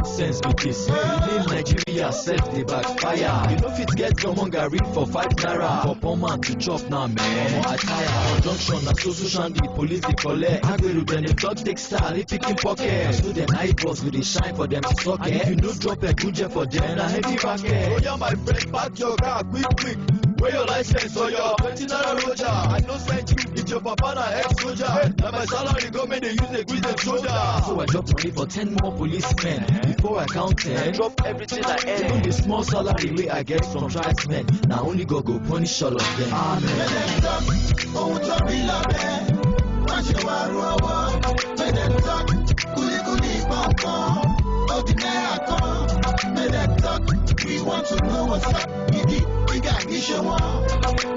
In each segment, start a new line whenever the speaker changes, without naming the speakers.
What sense with this? In Nigeria, self the backfire. You know fit get your hunger read for 5 naira. For poor man to chop now, man. I tire. Junction, na so shandy, police they collect. Agberu then the dog take style, they picking pocket. So them eyeballs with the shine for them to suck. And if you no drop a good jet for them, a heavy packet. Oh yeah, my friend, pack your car, quick. Where your license or your 20 naira roger? I no send you if your papa na ex-soldier. Now my salary go make they use a grease shoulder. So I dropped money for 10 more policemen. Before I count 10, drop everything I earn. Even the small salary way I get from tribesmen. Now only God go punish all of them. Amen.
We want to know what's up. We got this show on.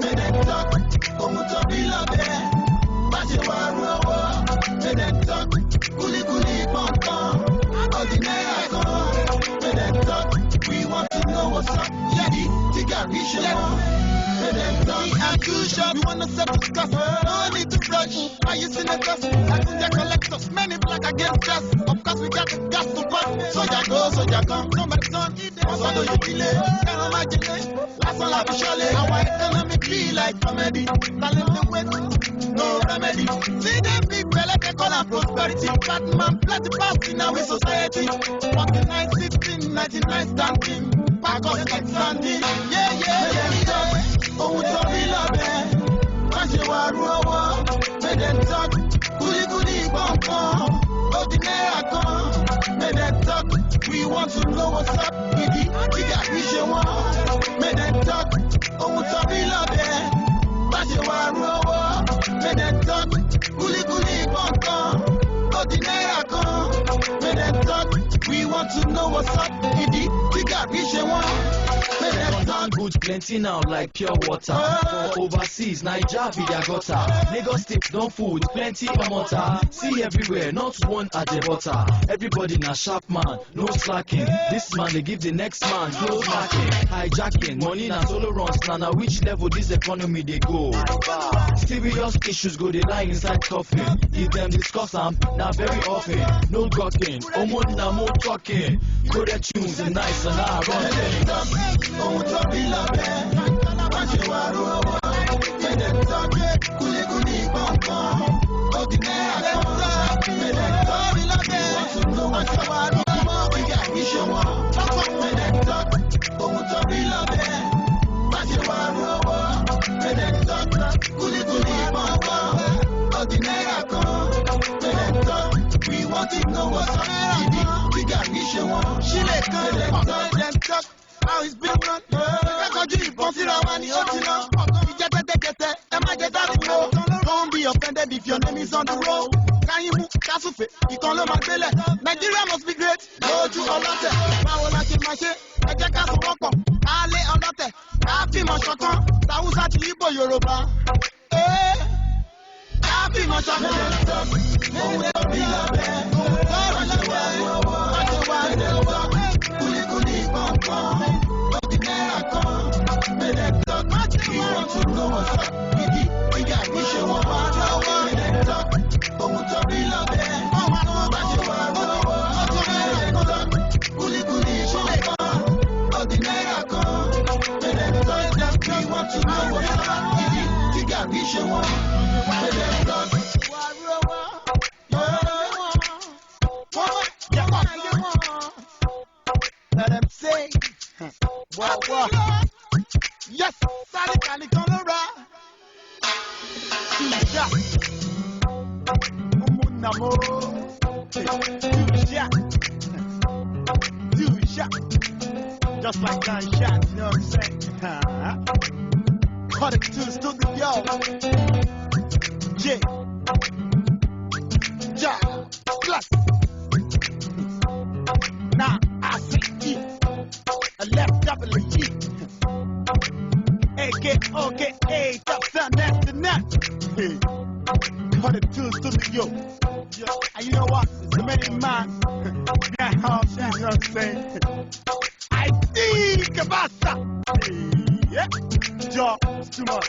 Make them talk. Come to be love there. But you are raw. Make them talk. Kuli pom pom. Ordinary come. Make them talk. We want to know what's up. We got this show on. Make them talk. We are too sharp. We wanna set the stuff. No need to rush. Why you seen the dust? I think they collect us. Many black against us. Of course we got the gas to pump. Soldier go, soldier come. No matter son. Also do you delay? Can't imagine. Last one like a chalet. Our economy be like comedy. Talent the west, no remedy. See them big fella, they call them prosperity. Fat man, plenty party now in society. Fucking 916, 99 standing. Back us like standing. Yeah. Oh, sorry, love it. Once you are raw, make them talk. Kuli, bum. Ordinary come. Make them talk. We want to know what's up. We got vision one. Make them talk. Oh, sorry, love it. But you are raw. Make them talk. Kuli, bum. Ordinary come. Make them talk. We want to know what's up. We got vision one. Make them talk.
Goods plenty now like pure water. For overseas, Nigeria be their gutter. Lagos sticks don't food, plenty of water. See everywhere, not one at the butter. Everybody na sharp man, no slacking. This man they give the next man close marking. Hijacking, money na solo runs. Now which level this economy they go? Serious issues go they lie inside coffin. If them discuss them, now very often. No gawking, omo na more talking. Go the tunes and nice and I run them.
Oh, sorry, love it. But you are raw. Make them talk. Kuli, bum. Ordinary come. Make them talk. We want to know what's up. We got vision one. Make them talk. Oh, sorry, love it. But you are raw. Make them talk. Kuli, bum. Ordinary come. Make them talk. We want to know what's up. We got vision one. She let come. Make them talk. How it's been run. Don't be offended if your name is on the road. Can you move? You call them Nigeria must be great. No to all of them. Power like my shit. I just got to walk up. I lay on that. I feel my shot on. That was actually for Yoruba. I feel my shot on. We want to know what's up. We got vision one. Make them talk. Oh, sorry, love it. Kuli, ordinary come. Make them talk. We want to know what's up. We got vision one. Make them talk. Let them say. Wow. Yes, Sally can it on the right. Two shot. Just like gunshot, you know what I'm saying? Cut it to the studio. J. Plus. Now I see G. A left double G. AKA top son, that's the nut. Hey, cut it to the studio. And you know what? It's a many man. Yeah, you know what I'm saying? I think about that. Yeah, job, it's too much.